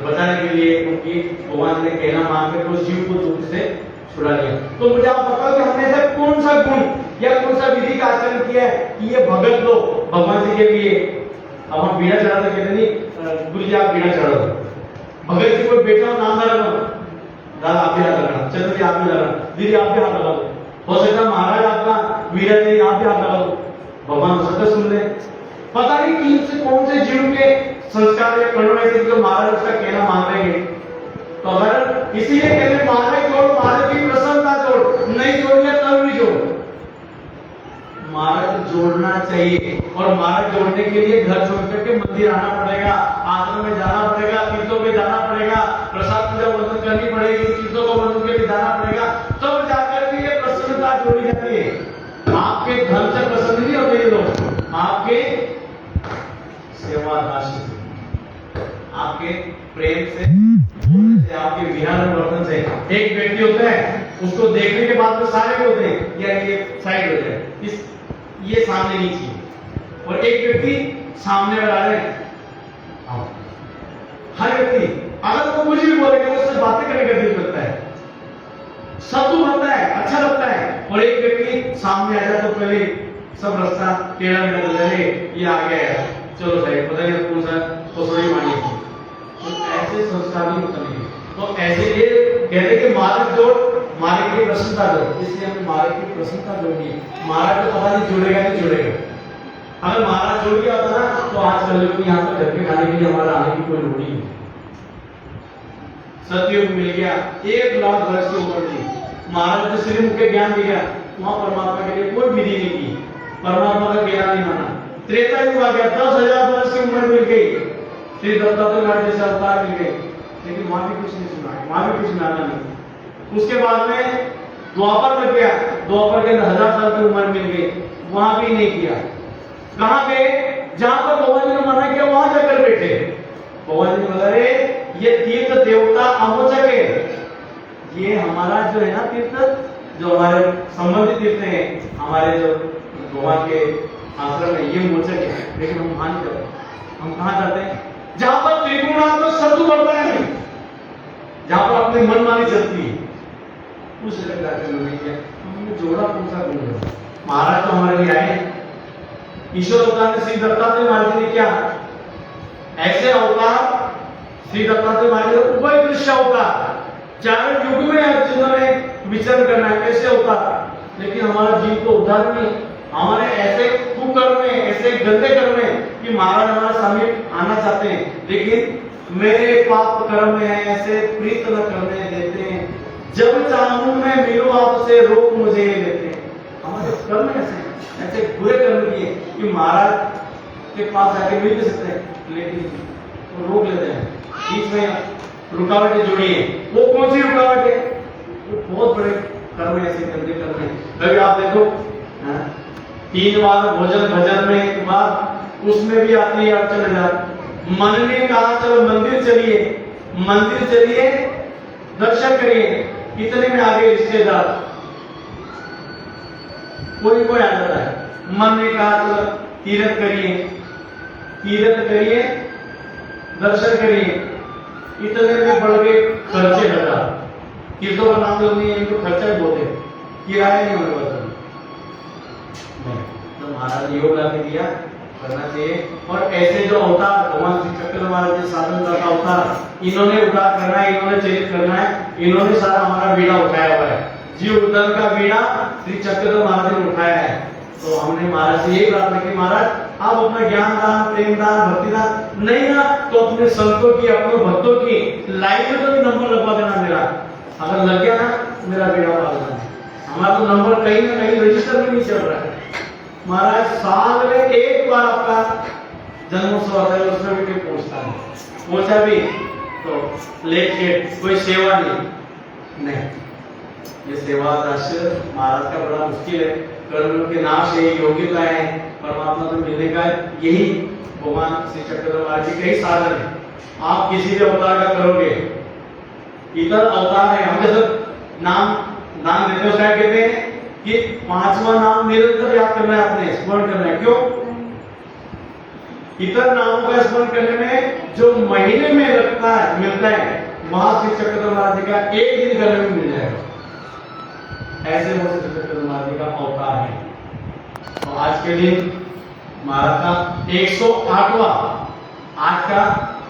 बचाने के लिए उनकी भगवान ने कहना मान के उस जीव को दुख से छुड़ा लिया। तो मुझे आप बताओ कि हमने ऐसा कौन सा गुण या कौन सा विधि का आचरण किया है कि ये भगत लोग भगवान जी के लिए, अब हम बीड़ा चढ़ाते कहते नहीं गुरु जी आप बीड़ा चढ़ा दो, भगत जी कोई बेटा नाम लगा दो, दादा आप भी हाथ लगाना, चंद्र जी आप भी लगाना, दीदी आप भी हाथ लगा दो, हो सकता है महाराज आपका बीड़ा जी आप भी हाथ लगा दो, भगवान हो सकता सुन ले। पता नहीं किन से कौन से जीव के संस्कार या कर्म ऐसे जो महाराज उसका कहना मान रहे हैं। तो अगर इसीलिए कहते महाराज जोड़, महाराज की प्रसन्नता जोड़, नहीं जोड़िए तब भी जोड़। जोड़ना चाहिए। और मार्ग जोड़ने के लिए घर छोड़ करके मंदिर आना पड़ेगा, आश्रम में जाना पड़ेगा, तीर्थों पे जाना पड़ेगा, प्रसाद पूजा बंधन करनी पड़ेगी, तीर्थों को बंधन के लिए जाना पड़ेगा, तब जाकर के ये प्रसन्नता जोड़ी जाती है। आपके धन से प्रसन्न नहीं होते ये लोग, आपके सेवा राशि से, आपके प्रेम से, आपके विहार वर्तन से। एक व्यक्ति होता है, उसको देखने के बाद तो सारे होते हैं यार ये साइड हो जाए, इस ये सामने नहीं चाहिए। और एक व्यक्ति सामने वाला है, हर व्यक्ति अगर वो कुछ भी बोलेगा तो उससे बातें करने का दिल करता है, सब बनता है, अच्छा लगता है। और एक व्यक्ति सामने आ जाए तो पहले सब रास्ता टेढ़ा मेढ़ा ये आ गया है, चलो साइड, पता नहीं कौन सा सोसाइटी मानिए। तो ऐसे संस्कार नहीं होता नहीं। तो ऐसे ये कहते कि मार्ग जोड़, मार्ग की प्रसन्नता जोड़, इसलिए हमें मार्ग की प्रसन्नता जोड़नी है। मार्ग तो पता नहीं जुड़ेगा नहीं जुड़ेगा, अगर मार्ग जुड़ गया होता ना तो आज कल लोग यहाँ पर घर पे खाने के लिए हमारा आने की कोई लोड़ नहीं है। सतयुग मिल गया, 1 लाख वर्ष की उम्र थी, महाराज ने श्री मुख के ज्ञान दिया, वहां परमात्मा के लिए कोई विधि नहीं की, परमात्मा का ज्ञान नहीं माना। त्रेता युग आ गया, 10,000 वर्ष की उम्र मिल गई, श्री दत्तात्रेय महाराज जैसे अवतार मिल गए, लेकिन वहां भी कुछ नहीं सुना, वहां भी कुछ माना नहीं। उसके बाद में द्वापर लग गया, द्वापर के 1000 साल की उम्र मिल गई, वहां भी नहीं किया। कहां गए? जहां पर भगवान जी ने मना किया वहां जाकर बैठे। भगवान जी ने बोला रे ये तीर्थ देवता अमोचक है, ये हमारा जो है ना तीर्थ, जो हमारे संबंधित तीर्थ है, हमारे जो भगवान के आश्रम है, ये मोचक है, लेकिन हम वहां नहीं जाते। हम कहां जाते हैं? जहां पर त्रिगुणात्मक शत्रु बढ़ता है, जहां पर अपनी मनमानी चलती है, उस जगह जाकर नहीं किया। हमने जोड़ा कौन सा गुण? महाराज तो हमारे लिए आए, ईश्वर अवतार ने श्री दत्तात्रेय महाराज ने क्या ऐसे अवतार, श्री दत्तात्रेय महाराज ने उभय दृश्य अवतार, चारों युग में अर्जुन ने विचरण करना है, ऐसे अवतार। लेकिन हमारा जीव तो उद्धार नहीं, हमारे ऐसे कुकर्म में, ऐसे गंदे कर्म में कि महाराज हमारे समीप आना चाहते हैं, लेकिन मेरे पाप कर्म में ऐसे प्रीत न करने देते हैं, जब चाहूं मैं मिलूं आपसे रोक मुझे लेते हैं। हमारे कर्म ऐसे बुरे कर्म किए कि महाराज के पास आके मिल भी सकते हैं, लेकिन वो रोक लेते हैं, बीच में रुकावटें जुड़ी है। वो कौन सी रुकावट है? वो बहुत बड़े कर्म ऐसे गंदे कर्म है। कभी आप देखो 3 बार भोजन भजन में एक बार उसमें भी आती है अड़चन। मन ने कहा चलो मंदिर चलिए, मंदिर चलिए, दर्शन करिए, इतने में आगे रिश्तेदार कोई कोई आ जाता है। मन ने कहा चलो तीर्थ करिए, तीर्थ करिए, दर्शन करिए, इतने में बढ़ गए खर्चे लगा। तीर्थों का नाम नहीं है, इनको खर्चा भी बहुत है, किराया नहीं होने वाला। तो महाराज योग ला के दिया, करना चाहिए। और ऐसे जो अवतार भगवान श्री चक्रधर महाराज जी साधन का अवतार, इन्होंने उद्धार करना है, इन्होंने चरित करना है, इन्होंने सारा हमारा बीड़ा उठाया हुआ है। जीव उद्धार का बीड़ा श्री चक्रधर महाराज ने उठाया है। तो हमने महाराज से यही प्रार्थना की, महाराज आप अपना ज्ञान दान, प्रेम दान, भक्ति दान नहीं ना तो अपने संतों की, अपने भक्तों की लाइन में तो भी नंबर लगवा देना मेरा। अगर लग गया ना मेरा बेड़ा पार देना। हमारा तो नंबर कहीं ना कहीं रजिस्टर में नहीं चल रहा है। महाराज साल में एक बार आपका जन्मोत्सव आता है, उसमें भी कोई पहुंचता है, पहुंचा भी तो लेट गेट, कोई सेवा नहीं। ये सेवा दर्शन महाराज का बड़ा मुश्किल है। कर्म के नाश है, योग्यता है, परमात्मा से मिलने का यही भगवान श्री चक्रधर महाराज जी का ही साधन है। आप किसी भी अवतार का करोगे, इधर अवतार है, हम जैसे नाम देते हो क्या कहते हैं कि 5वां नाम निरंतर याद करना है, आपने स्मरण करना है। क्यों? इतर नामों का स्मरण करने में जो महीने में लगता है, मिलता है, वहां श्री चक्रधर महाराज जी का एक दिन करने में मिल जाएगा। ऐसे वो श्री चक्रधर महाराज जी का अवतार है। तो आज के दिन महाराज का 108वां, आज का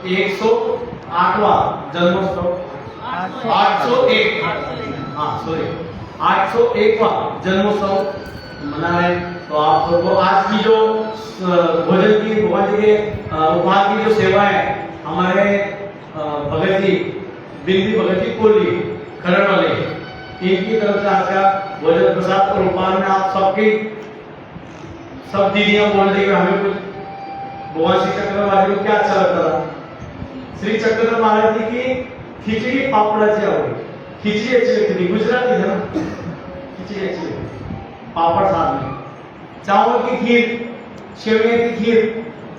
108वां जन्मोत्सव, 801, हाँ सॉरी 801वां जन्मोत्सव मना रहे। तो आप सबको आज की जो भोजन की, भगवान जी के उपहार की जो सेवा है, हमारे भगत जी, बिंदी भगत जी कोली खरड़ वाले, इनकी तरफ से आज का भोजन प्रसाद और उपहार में आप सबकी सब दीदियां बोल रही हमें कुछ भगवान श्री चक्रधर महाराज को क्या अच्छा लगता था? श्री चक्रधर महाराज जी की खिचड़ी पापड़ाची आवडे. खिचड़ी अच्छी लगती थी, गुजराती है ना, खिचड़ी अच्छी लगती, पापड़ साथ में, चावल की खीर, सेवइयां की खीर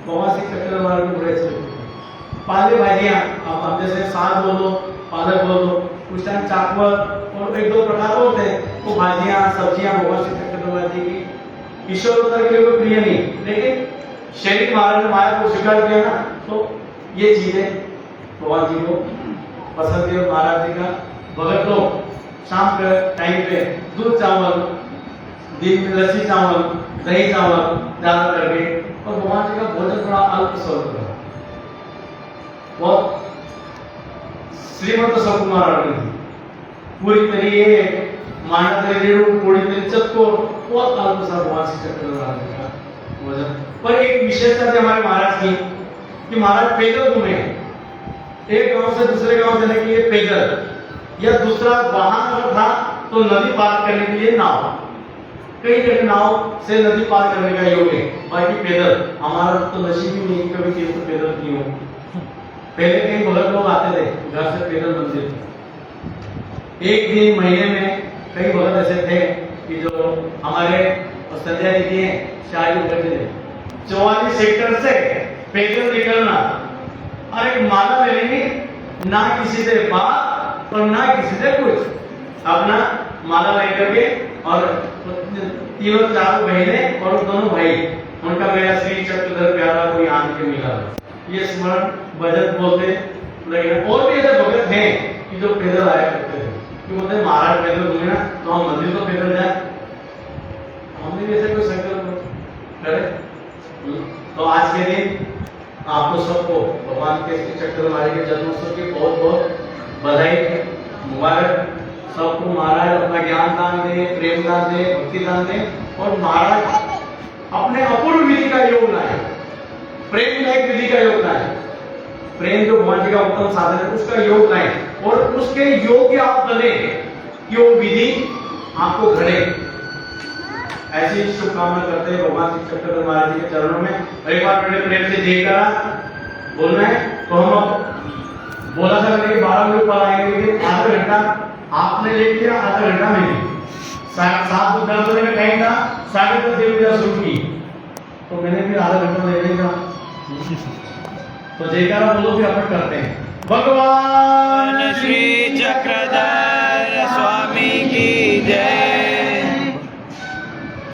भगवान श्री चक्रधर महाराज को बड़ी अच्छी लगती थी. पाले भाजियां, आप जैसे साग बोल दो, पालक बोल दो, उस टाइम चाकवर और एक दो प्रकार होते हैं, वो भाजियां सब्जियां भगवान श्री चक्रधर महाराज जी की ईश्वरोत्तर के लिए कोई प्रिय नहीं, लेकिन शरीर महाराज ने माया को स्वीकार किया ना, तो ये चीजें भगवान जी को पसंद है. महाराज जी का भगत लोग शाम के टाइम पे दूध चावल, दिन में लस्सी चावल, दही चावल ज्यादा करके, और भगवान जी का भोजन थोड़ा अल्प स्वरूप है. बहुत श्रीमंत सकुमार पूरी तरीके माना तरीके पूरी तरीके चतुर बहुत अल्प सा भगवान श्री चक्रधर महाराज का भोजन. पर एक विशेषता थी हमारे महाराज की कि महाराज पैदल घूमे, एक गांव से दूसरे गांव जाने के लिए पैदल, या दूसरा वाहन अगर था तो नदी पार करने के लिए नाव, कई कई नाव से नदी पार करने का योग है. बाकी पैदल हमारा तो नसीब ही नहीं कभी तीर्थ तो पैदल की हो. पहले कई भगत लोग आते थे घर से पैदल मंदिर, एक दिन महीने में कई भगत ऐसे थे कि जो हमारे संध्या दीदी हैं शादी करते थे, 44 सेक्टर से पैदल निकलना, अरे माला लेनी, ना किसी से बात और ना किसी से कुछ, अपना माला लेकर के, और तीनों चारों बहने और दोनों भाई, उनका मेरा श्री चक्रधर प्यारा कोई आन के मिला, ये स्मरण भजन बोलते. लेकिन और भी ऐसे भगत हैं कि जो पैदल आया करते थे, कि बोलते महाराज पैदल घूमे ना तो हम मंदिर तो पैदल जाए. हमने भी ऐसे कोई संकल्प करे. तो आज के दिन आपको सबको भगवान के श्री चक्रधर महाराज के जन्मोत्सव की बहुत बहुत बधाई, मुबारक. सबको महाराज अपना ज्ञान दान दे, प्रेम दान दे, भक्ति दान दे, और महाराज अपने अपूर्व विधि का योग लाए, प्रेम लायक विधि का योग लाए. प्रेम जो भगवान जी का उत्तम साधन है उसका योग लाए, और उसके योग्य आप बने कि वो विधि आपको घड़े. ऐसी शुभकामना करते हैं भगवान श्री चक्रधर महाराज जी के चरणों में. एक बार बड़े प्रेम से जयकारा बोलना है. तो हम बोला था कि 12 मिनट पर आएंगे, लेकिन आधा घंटा आपने ले लिया, आधा घंटा मैंने. 7:10 बजे का टाइम था, 10:30 बजे शुरू की, तो मैंने फिर आधा घंटा ले लिया. तो जयकारा बोलो, फिर अपन करते हैं. भगवान श्री चक्रधर